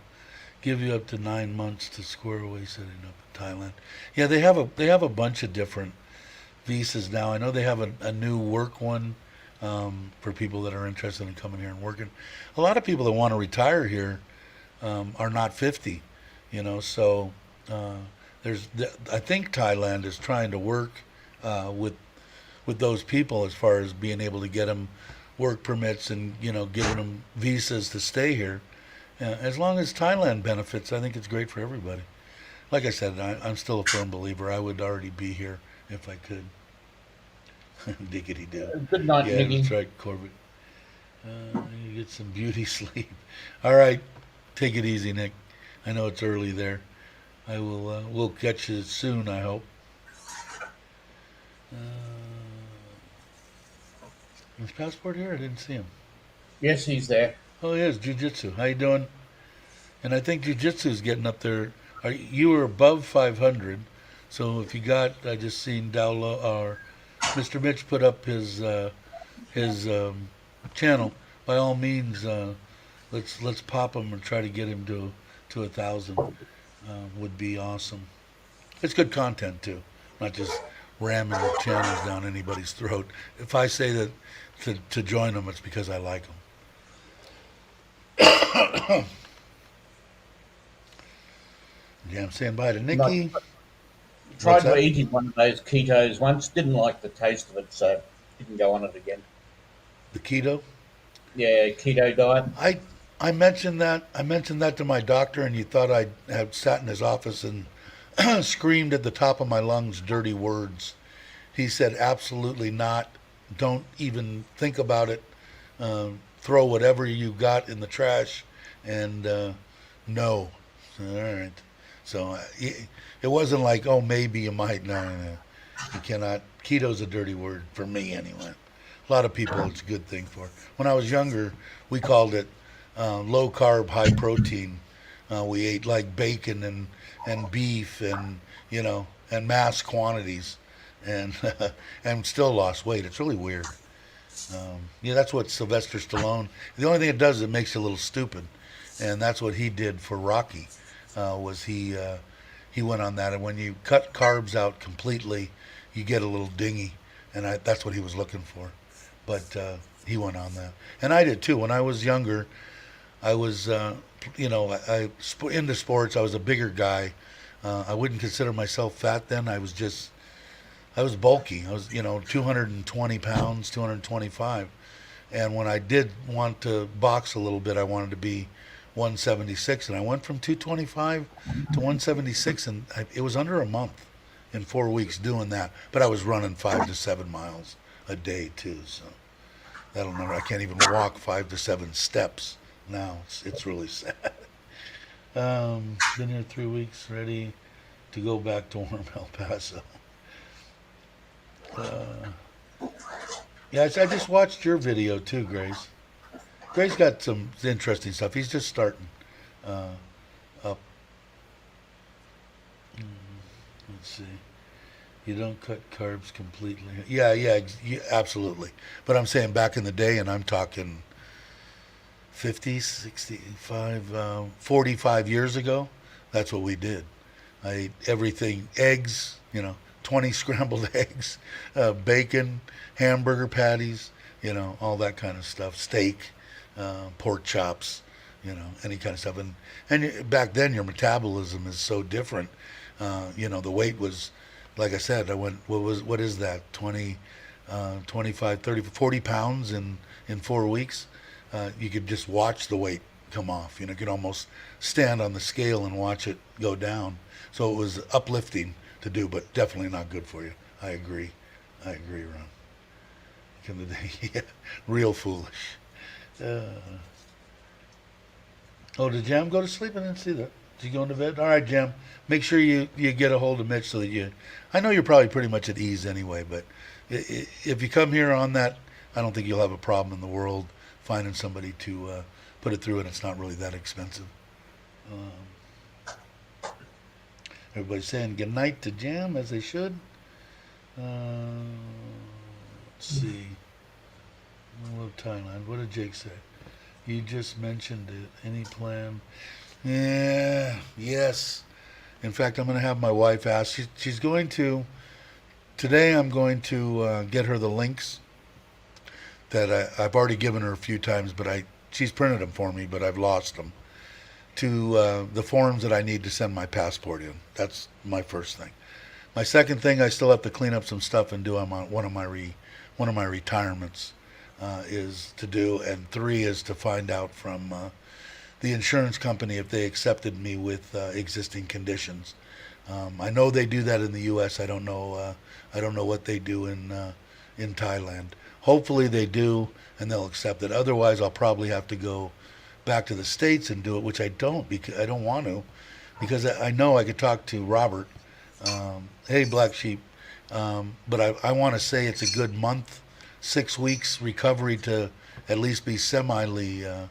give you up to 9 months to square away setting up in Thailand. Yeah, they have a bunch of different visas now. I know they have a new work one for people that are interested in coming here and working. A lot of people that want to retire here are not 50, So uh, I think Thailand is trying to work with those people as far as being able to get them work permits and giving them visas to stay here. As long as Thailand benefits, I think it's great for everybody. Like I said, I'm still a firm believer. I would already be here if I could. Diggity do. Good night, Yeah, that's Nicky. right, Corbett. You get some beauty sleep. All right, take it easy, Nick. I know it's early there. I will. We'll catch you soon. I hope. Uh, is Passport here? I didn't see him. Yes, he's there. Oh, he is. Jiu-Jitsu. How you doing? And I think Jiu-Jitsu is getting up there. You were above 500. So if you got, I just seen Dowlow or Mr. Mitch put up his channel. By all means, let's pop him and try to get him to 1,000. Would be awesome. It's good content too, not just ramming the channels down anybody's throat. If I say that to join them, it's because I like them. Yeah, I'm saying bye to Not Nikki. tried What's to that? eat one of those ketos once. Didn't like the taste of it, so didn't go on it again. The keto. Yeah, keto diet. I mentioned that. I mentioned that to my doctor, and you thought I had sat in his office and screamed at the top of my lungs dirty words. He said, absolutely not. Don't even think about it. Throw whatever you got in the trash, and no. All right. So it wasn't like, oh, maybe you might. No, no, no. You cannot. Keto's a dirty word for me, anyway. A lot of people, it's a good thing for. When I was younger, we called it low carb, high protein. We ate like bacon and beef and mass quantities, and and still lost weight. It's really weird. Yeah, that's what Sylvester Stallone. The only thing it does is it makes you a little stupid, and that's what he did for Rocky. Was he went on that, and when you cut carbs out completely, you get a little dingy, and that's what he was looking for. But he went on that, and I did too. When I was younger, I was into sports. I was a bigger guy. I wouldn't consider myself fat then. I was bulky. I was 220 pounds, 225. And when I did want to box a little bit, I wanted to be 176, and I went from 225 to 176, and it was under a month in 4 weeks doing that. But I was running 5 to 7 miles a day too, so that'll never. I can't even walk 5 to 7 steps now. It's really sad. Been here 3 weeks, ready to go back to warm El Paso. Uh, yeah, I just watched your video too, Grace. Grace got some interesting stuff. He's just starting uh, up. Let's see. You don't cut carbs completely. Yeah, absolutely. But I'm saying back in the day, and I'm talking 50, 65, 45 years ago, that's what we did. I ate everything, eggs, 20 scrambled eggs, bacon, hamburger patties, all that kind of stuff, steak, pork chops, any kind of stuff. And back then, your metabolism is so different. The weight was, like I said, I went, what is that, 20, 25, 30, 40 pounds in 4 weeks. You could just watch the weight come off. You could almost stand on the scale and watch it go down. So it was uplifting to do, but definitely not good for you. I agree, Ron. Back in the day, yeah, real foolish. Uh, oh, did Jam go to sleep? I didn't see that. Did you go into bed? All right, Jam. Make sure you get a hold of Mitch so that you. I know you're probably pretty much at ease anyway, but if you come here on that, I don't think you'll have a problem in the world finding somebody to put it through, and it's not really that expensive. Everybody's saying good night to Jam as they should. Uh, let's see. I love Thailand. What did Jake say? You just mentioned it. Any plan? Yeah, yes. In fact, I'm going to have my wife ask. She's going to, today I'm going to get her the links that I've already given her a few times, but she's printed them for me, but I've lost them, to the forms that I need to send my passport in. That's my first thing. My second thing, I still have to clean up some stuff and do on one of my retirements is to do, and three is to find out from the insurance company if they accepted me with existing conditions. I know they do that in the U.S. I don't know. I don't know what they do in Thailand. Hopefully they do, and they'll accept it. Otherwise, I'll probably have to go back to the States and do it, which I don't, because I don't want to, because I know I could talk to Robert. Hey, Black Sheep, but I want to say it's a good month, 6 weeks recovery to at least be to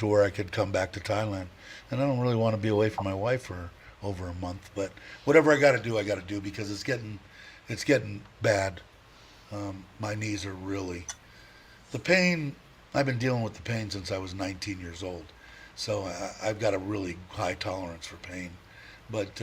where I could come back to Thailand. And I don't really want to be away from my wife for over a month, but whatever I got to do because it's getting bad. My knees are really, the pain. I've been dealing with the pain since I was 19 years old, so I've got a really high tolerance for pain. But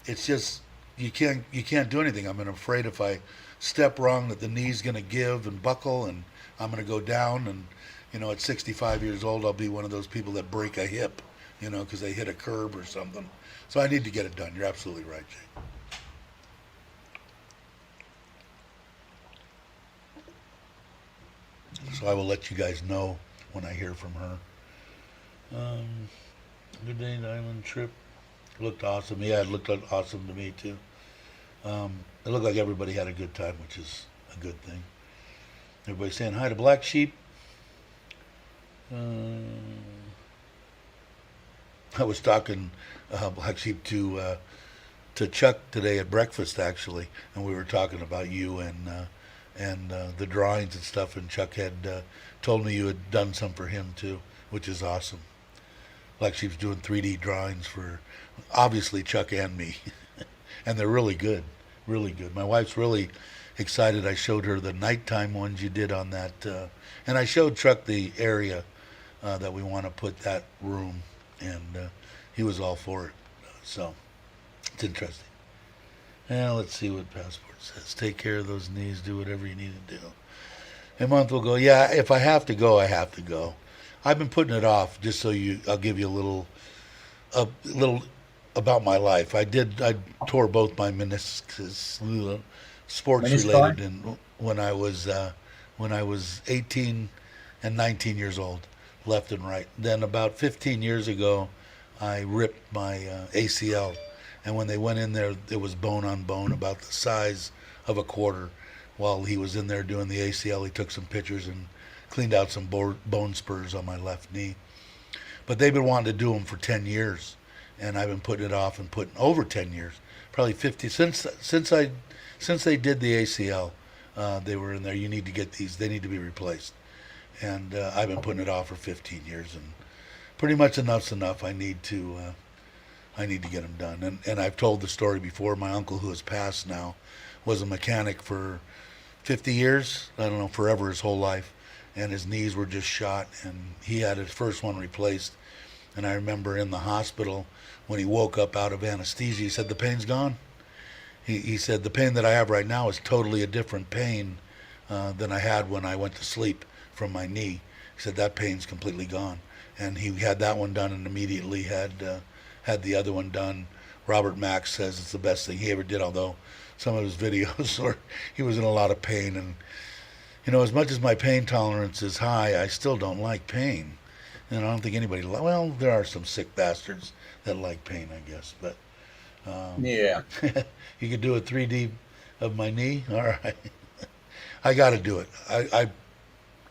it's just you can't do anything. I'm afraid if I step wrong that the knee's going to give and buckle, and I'm going to go down. And at 65 years old, I'll be one of those people that break a hip, because they hit a curb or something. So I need to get it done. You're absolutely right, Jay. So I will let you guys know when I hear from her. Good day, island trip. Looked awesome. Yeah, it looked awesome to me too. It looked like everybody had a good time, which is a good thing. Everybody saying hi to Black Sheep. I was talking Black Sheep to Chuck today at breakfast actually, and we were talking about you and the drawings and stuff. And Chuck had told me you had done some for him too, which is awesome. Black Sheep's doing 3D drawings for obviously Chuck and me, and they're really good, really good. My wife's really excited. I showed her the nighttime ones you did on that, and I showed Chuck the area that we want to put that room, and he was all for it. So it's interesting. Now let's see what passport says. Take care of those knees. Do whatever you need to do. A month will go. Yeah, if I have to go, I have to go. I've been putting it off just so I'll give you a little about my life. I tore both my meniscus, sports related, and when I was 18 and 19 years old, left and right. Then about 15 years ago, I ripped my ACL, and when they went in there, it was bone on bone, about the size of a quarter. While he was in there doing the ACL, he took some pictures and cleaned out some bone spurs on my left knee. But they've been wanting to do them for 10 years, and I've been putting it off and putting over 10 years, probably 50 since they did the ACL. They were in there. You need to get these. They need to be replaced, and I've been putting it off for 15 years, and pretty much enough's enough. I need to get them done. And I've told the story before. My uncle, who has passed now, was a mechanic for 50 years. I don't know, forever, his whole life. And his knees were just shot, and he had his first one replaced. And I remember in the hospital when he woke up out of anesthesia, he said, "The pain's gone." He said, "The pain that I have right now is totally a different pain than I had when I went to sleep from my knee." He said, "That pain's completely gone." And he had that one done and immediately had the other one done. Robert Max says it's the best thing he ever did, although some of his videos were, he was in a lot of pain. And as much as my pain tolerance is high, I still don't like pain. And I don't think anybody, well, there are some sick bastards that like pain, I guess. But Yeah. you could do a 3D of my knee? All right. I got to do it. I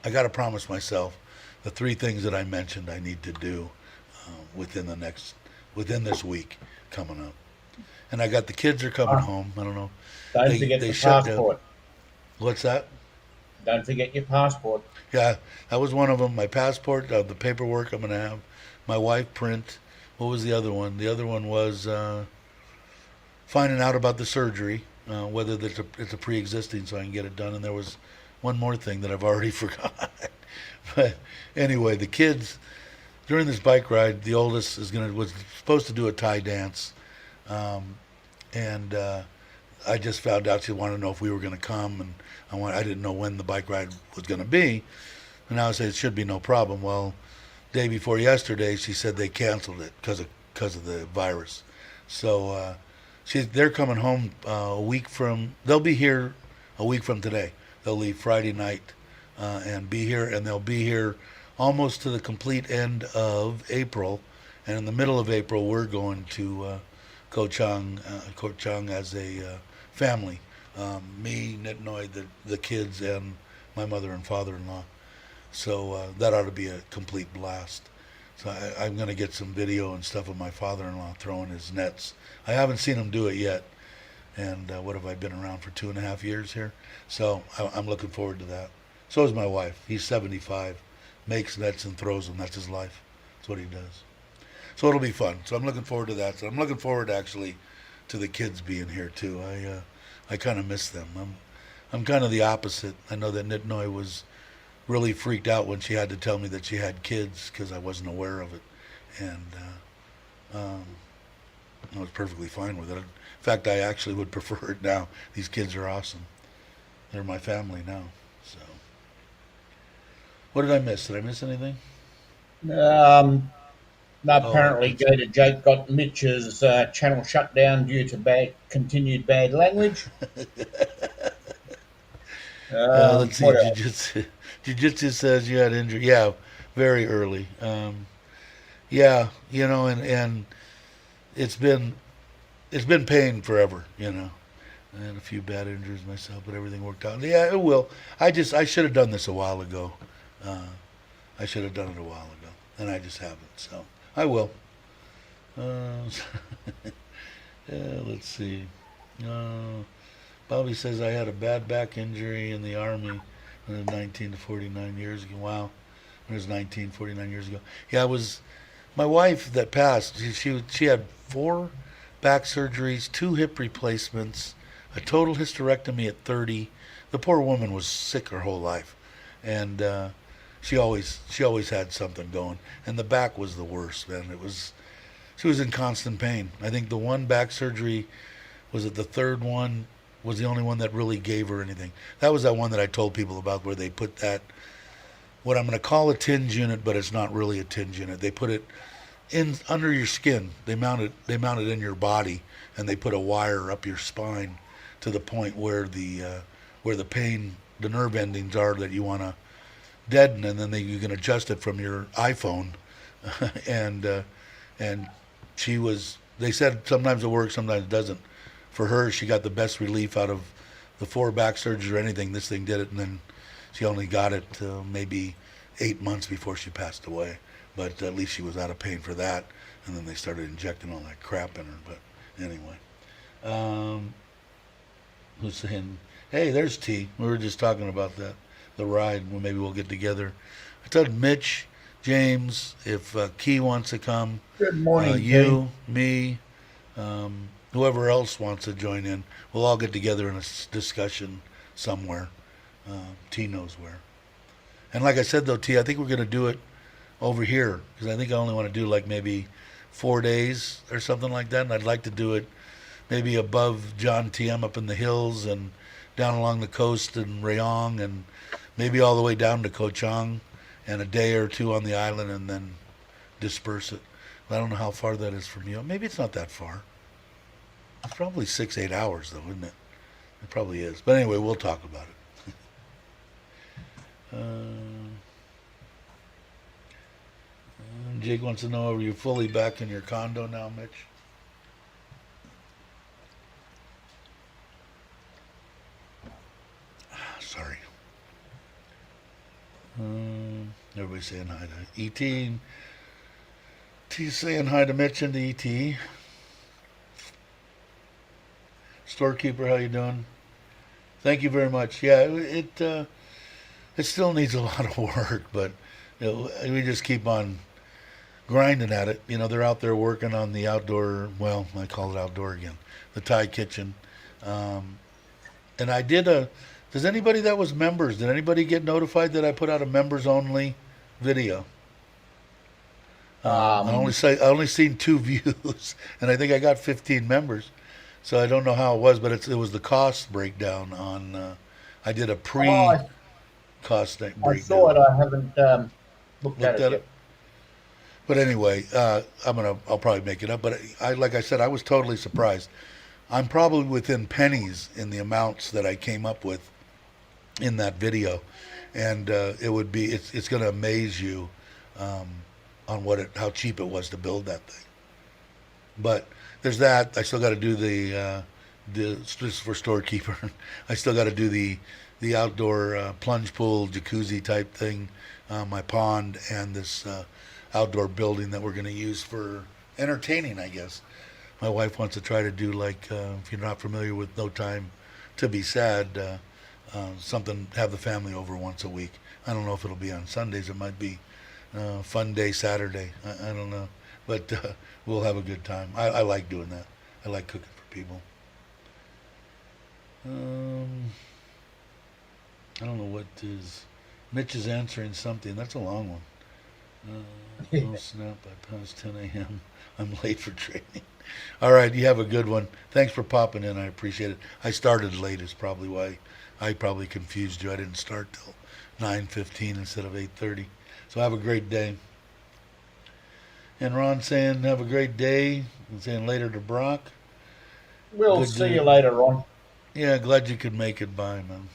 got to promise myself the three things that I mentioned I need to do within this week coming up. And the kids are coming home. I don't know. Don't forget They the shut down. passport. What's that? Don't forget your passport. Yeah, that was one of them. My passport, the paperwork I'm going to have, my wife print. What was the other one? The other one was finding out about the surgery, whether it's a pre-existing, so I can get it done. And there was one more thing that I've already forgot. But anyway, the kids during this bike ride, the oldest was supposed to do a Thai dance, um, and I just found out she wanted to know if we were going to come, and I didn't know when the bike ride was going to be, and I said it should be no problem. Well, day before yesterday, she said they canceled it because of the virus. So they're coming home a week from. They'll be here a week from today. They'll leave Friday night and be here, and they'll be here almost to the complete end of April. And in the middle of April, we're going to Koh Chang as a family. Me, Nitnoy, the kids, and my mother and father-in-law. So that ought to be a complete blast. So I'm going to get some video and stuff of my father-in-law throwing his nets. I haven't seen him do it yet. And what have I been around for 2.5 years here? So I'm looking forward to that. So is my wife. He's 75, makes nets and throws them. That's his life. That's what he does. So it'll be fun. So I'm looking forward to that. So I'm looking forward actually to the kids being here too. I kind of miss them. I'm kind of the opposite. I know that Nitnoy was really freaked out when she had to tell me that she had kids because I wasn't aware of it, and I was perfectly fine with it. In fact, I actually would prefer it now. These kids are awesome. They're my family now. So, what did I miss? Did I miss anything? Um, Oh, Apparently, Go to Jake got Mitch's channel shut down due to continued bad language. let's see. What else? Jiu-Jitsu says you had injury. Yeah, very early. Yeah, and it's been pain forever. I had a few bad injuries myself, but everything worked out. Yeah, it will. I should have done this a while ago. Uh, I should have done it a while ago, and I just haven't. So I will. Uh, let's see. Uh, Bobby says I had a bad back injury in the army when I was 19 to 49 years ago. Wow, when I was 19, 49 years ago. Yeah, it was my wife that passed. She had 4 back surgeries, 2 hip replacements, a total hysterectomy at 30. The poor woman was sick her whole life, and she always had something going. And the back was the worst, man. She was in constant pain. I think the one back surgery was it the third one was the only one that really gave her anything. That was that one that I told people about where they put that what I'm going to call a tinge unit, but it's not really a tinge unit. They put it in under your skin. They mount it in your body, and they put a wire up your spine to the point where the pain, the nerve endings are that you want to deaden, and then you can adjust it from your iPhone. And she was. They said sometimes it works, sometimes it doesn't. For her, she got the best relief out of the 4 back surgeries or anything. This thing did it, and then she only got it maybe 8 months before she passed away. But at least she was out of pain for that. And then they started injecting all that crap in her. But anyway, um, who's saying, "Hey, there's T." We were just talking about that, the ride. Well, maybe we'll get together. I told Mitch, James, if Key wants to come, Good morning, T. you, me, whoever else wants to join in, we'll all get together in a discussion somewhere. T knows where. And like I said, though, T, I think we're going to do it over here because I think I only want to do like maybe 4 days or something like that. And I'd like to do it maybe above John TM up in the hills and down along the coast in Rayong and maybe all the way down to Koh Chang and a day or 2 on the island and then disperse it. I don't know how far that is from you. Maybe it's not that far. It's probably 6, 8 hours though, isn't it? It probably is. But anyway, we'll talk about it. Jake wants to know, are you fully back in your condo now, Mitch? Sorry. Everybody's saying hi to ET. T saying hi to Mitch and to ET. Storekeeper, how you doing? Thank you very much. Yeah, it still needs a lot of work, but we just keep on grinding at it. They're out there working on the outdoor. Well, I call it outdoor again, the Thai kitchen. Um, and I did a. Does anybody that was members? Did anybody get notified that I put out a members only video? Um, I only seen 2 views, and I think I got 15 members. So I don't know how it was, but it was the cost breakdown on. I did a oh, pre cost I saw breakdown. it. I haven't looked at Looked it at it. yet. But anyway, I'll probably make it up. But like I said, I was totally surprised. I'm probably within pennies in the amounts that I came up with in that video, and it's going to amaze you um, on how cheap it was to build that thing. But there's that. I still got to do this is for storekeeper. I still got to do the outdoor plunge pool jacuzzi type thing, my pond, and this outdoor building that we're going to use for entertaining, I guess. My wife wants to try to do like if you're not familiar with No Time to Be Sad, something, have the family over once a week. I don't know if it'll be on Sundays. It might be fun day Saturday. I don't know, but we'll have a good time. I like doing that. I like cooking for people. Um, I don't know what is. Mitch is answering something. That's a long one. Oh snap! I passed 10 a.m. I'm late for training. All right, you have a good one. Thanks for popping in. I appreciate it. I started late. Is probably why I probably confused you. I didn't start till 9:15 instead of 8:30. So have a great day. And Ron saying have a great day. And saying later to Brock. We'll Good see to you later on. Yeah, glad you could make it by, man.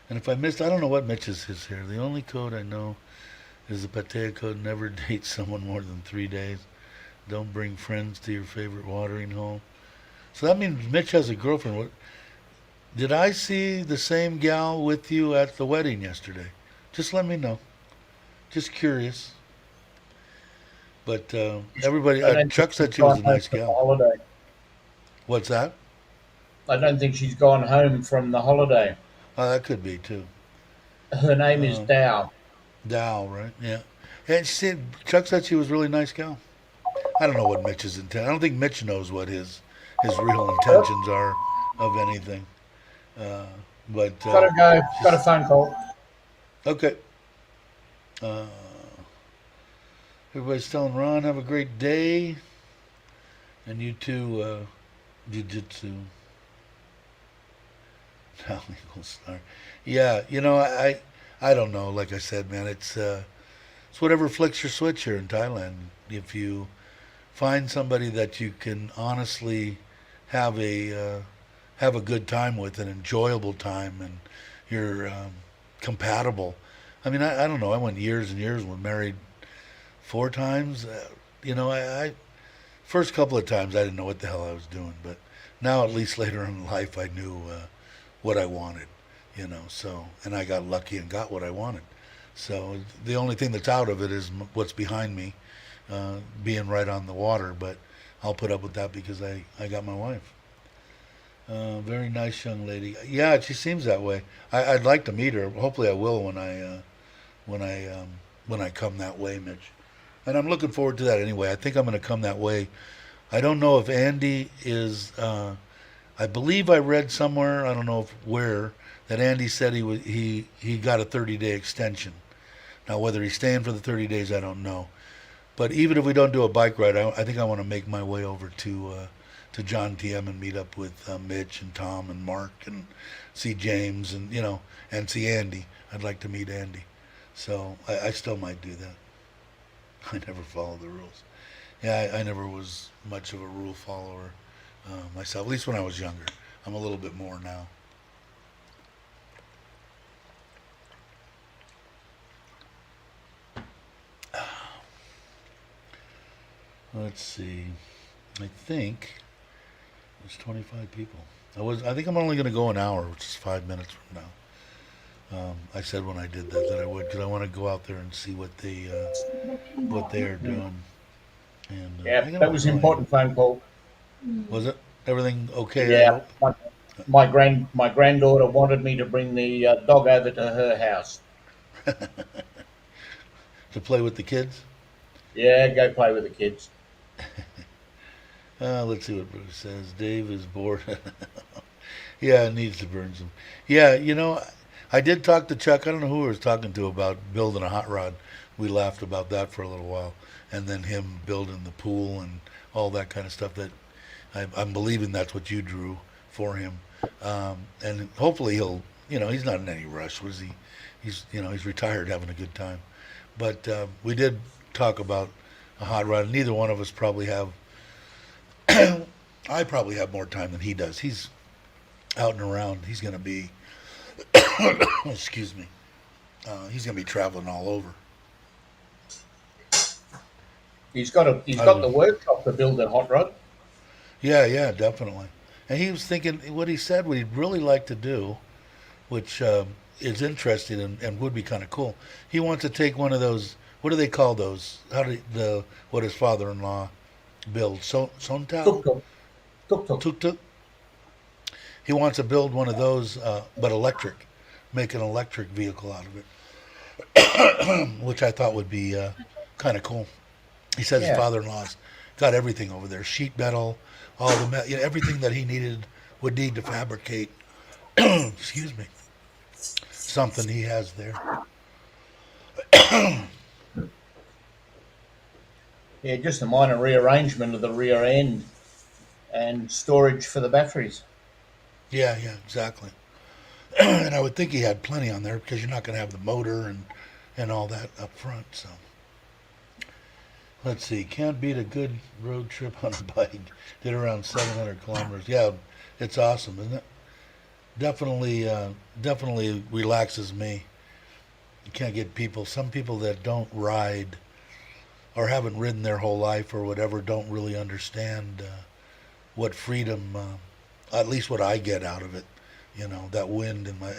And if I missed, I don't know what Mitch's is here. The only code I know is the Patea code. Never date someone more than 3 days. Don't bring friends to your favorite watering hole. So that means Mitch has a girlfriend. Did I see the same gal with you at the wedding yesterday? Just let me know. Just curious. But everybody, I don't think Chuck she's said she was gone a home nice from the gal. holiday. What's that? I don't think she's gone home from the holiday. Oh, that could be too. Her name is Uh, Dow. Dow, right? Yeah. And Chuck said she was a really nice gal. I don't know what Mitch's intent. I don't think Mitch knows what his real intentions are of anything. Uh, but Gotta go. Got a she's phone call. okay. Uh, everybody's telling Ron have a great day, and you too, jiu-jitsu. Now Eagle Star. Yeah, I don't know. Like I said, man, it's whatever flicks your switch here in Thailand. If you find somebody that you can honestly have a good time with, an enjoyable time, and you're compatible. I mean, I don't know. I went years and years. Was married 4 times. I first couple of times I didn't know what the hell I was doing, but now at least later in life I knew what I wanted. So and I got lucky and got what I wanted. So the only thing that's out of it is what's behind me, being right on the water. But I'll put up with that because I got my wife. Very nice young lady. Yeah, she seems that way. I'd like to meet her. Hopefully, I will when I when I come that way, Mitch. And I'm looking forward to that anyway. I think I'm going to come that way. I don't know if Andy is. I believe I read somewhere. I don't know where that Andy said he got a 30-day extension. Now whether he's staying for the 30 days, I don't know. But even if we don't do a bike ride, I think I want to make my way over to John TM and meet up with Mitch and Tom and Mark and see James and and see Andy. I'd like to meet Andy, so I still might do that. I never follow the rules. Yeah, I never was much of a rule follower myself. At least when I was younger. I'm a little bit more now. Let's see. I think there's 25 people. I think I'm only going to go an hour, which is 5 minutes from now. I said when I did that I would, because I want to go out there and see what they are doing. And Yeah, I got that a was an feeling. important phone call. Was it everything okay? I Yeah, hope. my granddaughter wanted me to bring the dog over to her house. To play with the kids. Yeah, go play with the kids. Let's see what Bruce says. Dave is bored. Yeah, it needs to burn some. Yeah, I did talk to Chuck. I don't know who I was talking to about building a hot rod. We laughed about that for a little while, and then him building the pool and all that kind of stuff. That I'm believing that's what you drew for him, and hopefully he'll. He's not in any rush. Was he? He's retired, having a good time. But we did talk about a hot rod. Neither one of us probably have. I probably have more time than he does. He's out and around. He's going to be, excuse me, he's going to be traveling all over. He's got the workshop to build a hot rod. Yeah, yeah, definitely. And he was thinking what he said, what he'd really like to do, which is interesting and would be kind of cool. He wants to take one of those. What do they call those? What his father-in-law builds? Sontao? Tuk tuk, tuk tuk. Tuk tuk. He wants to build one of those, but electric, make an electric vehicle out of it, which I thought would be kind of cool. He says his Yeah, father-in-law's got everything over there: sheet metal, all everything that he would need to fabricate. Excuse me, something he has there. yeah, just a minor rearrangement of the rear end and storage for the batteries. Yeah, yeah, exactly. And I would think he had plenty on there because you're not going to have the motor and all that up front. So let's see. Can't beat a good road trip on a bike. Did around 700 kilometers. Yeah, it's awesome, isn't it? Definitely relaxes me. You can't get some people that don't ride or haven't ridden their whole life or whatever, don't really understand what freedom, at least what I get out of it. That wind in my.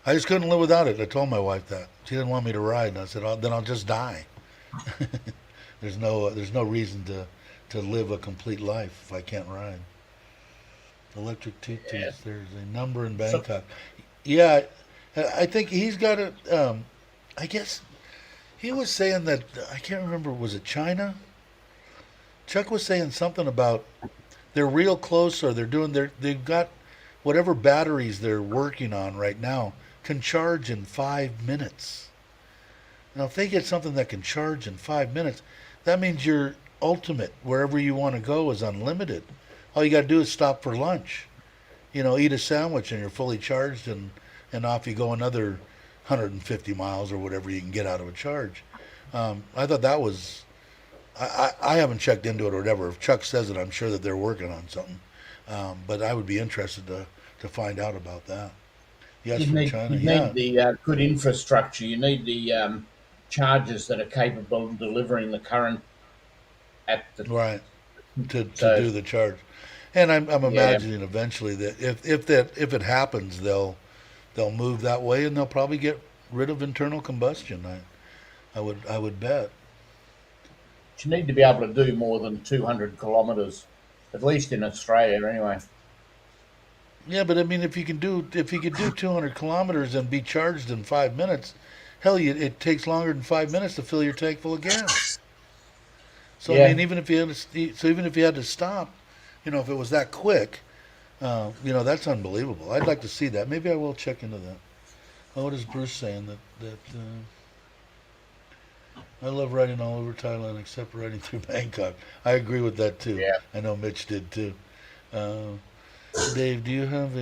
I just couldn't live without it. I told my wife that. She didn't want me to ride, and I said, then I'll just die. There's no reason to live a complete life if I can't ride. Electric Yeah. tuk-tuks. There's a number in So Bangkok. Yeah, I think he's got it. I guess he was saying that I can't remember. Was it China? Chuck was saying something about they're real close, or they've got whatever batteries they're working on right now can charge in 5 minutes. Now, if they get something that can charge in 5 minutes, that means your ultimate wherever you want to go is unlimited. All you got to do is stop for lunch. Eat a sandwich and you're fully charged, and off you go another 150 miles or whatever you can get out of a charge. I thought that was. I haven't checked into it or whatever. If Chuck says it, I'm sure that they're working on something. But I would be interested to find out about that. Yes, you from need China. you Yeah, need the good infrastructure. You need the chargers that are capable of delivering the current at the. right. To So do the charge, and I'm yeah, imagining eventually that if it happens, they'll move that way, and they'll probably get rid of internal combustion. I would bet. you need to be able to do more than 200 kilometres, at least in Australia, anyway. Yeah, but I mean, if you could do 200 kilometers and be charged in 5 minutes, hell, it takes longer than 5 minutes to fill your tank full of gas. So I mean, Yeah, even if you had to stop, if it was that quick, that's unbelievable. I'd like to see that. Maybe I will check into that. Oh, what is Bruce saying? That I love riding all over Thailand except riding through Bangkok. I agree with that too. yeah. I know Mitch did too. Uh, Dave, do you have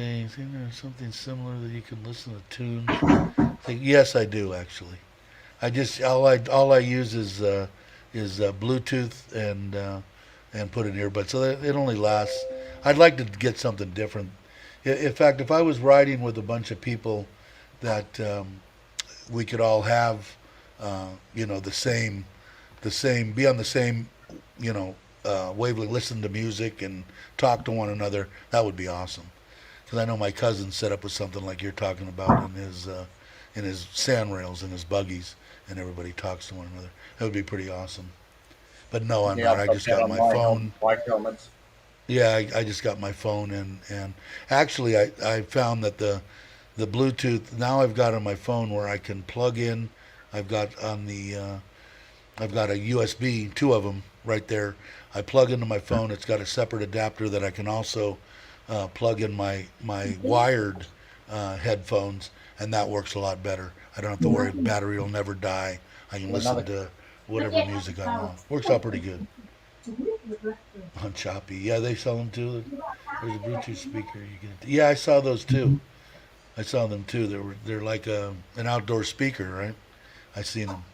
something similar that you can listen to tunes? Yes, I do actually. I just all I use is Bluetooth and put in earbuds, so that it only lasts. I'd like to get something different. In fact, if I was riding with a bunch of people that we could all have, the same, be on the same, wavelength, listen to music and talk to one another. That would be awesome. Because I know my cousin set up with something like you're talking about in his sand rails and his buggies, and everybody talks to one another. That would be pretty awesome. But no, I'm Yeah, not. I've I got just that got on my my phone. bike helmets. Yeah, I just got my phone, and actually I found that the Bluetooth. Now I've got on my phone where I can plug in. I've got on the I've got a USB, two of them right there. I plug into my phone. It's got a separate adapter that I can also plug in my wired headphones, and that works a lot better. I don't have to worry battery will never die. I can listen to whatever music I want. Works out pretty good. On Choppy, yeah, they sell them too. There's a Bluetooth speaker you get. Yeah, I saw those too. I saw them too. They're like an outdoor speaker, right? I seen them.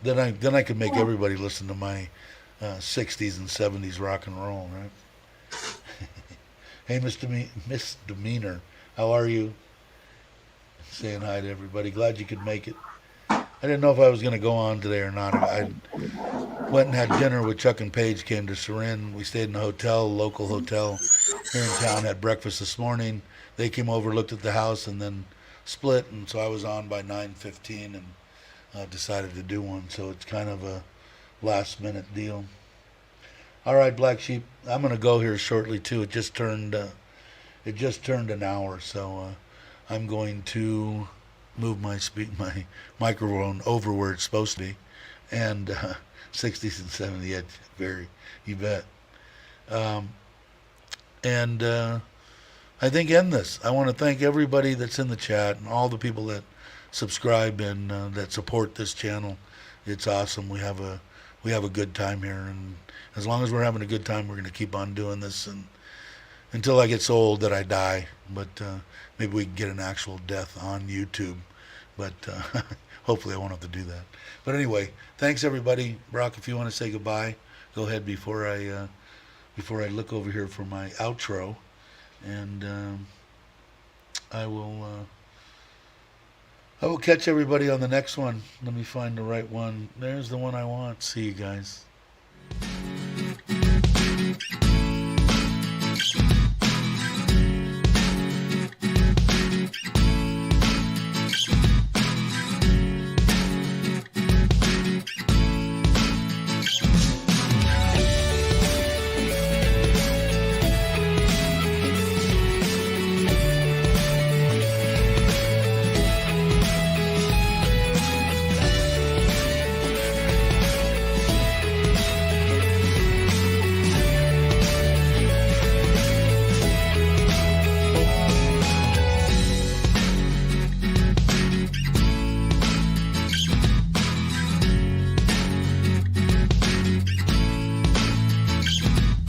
Then I could make everybody listen to my 60s and 70s rock and roll, right? Hey, Miss Demeanor, how are you? Saying hi to everybody. Glad you could make it. I didn't know if I was going to go on today or not. I went and had dinner with Chuck and Paige. Came to Surin. We stayed in a hotel, local hotel here in town. Had breakfast this morning. They came over, looked at the house, and then split. And so I was on by 9:15 and decided to do one. So it's kind of a last minute deal. All right, Black Sheep. I'm going to go here shortly too. It just turned an hour, so I'm going to move my microphone over where it's supposed to be, and 60s and 70s. Yeah, very, you bet. Um, and I think end this. I want to thank everybody that's in the chat and all the people that subscribe and that support this channel. It's awesome. We have a good time here, and as long as we're having a good time, we're going to keep on doing this and until I get so old that I die. But maybe we can get an actual death on YouTube. But hopefully I won't have to do that. But anyway, thanks everybody. Brock, if you want to say goodbye, go ahead before I look over here for my outro, and I will catch everybody on the next one. Let me find the right one. There's the one I want. See you guys.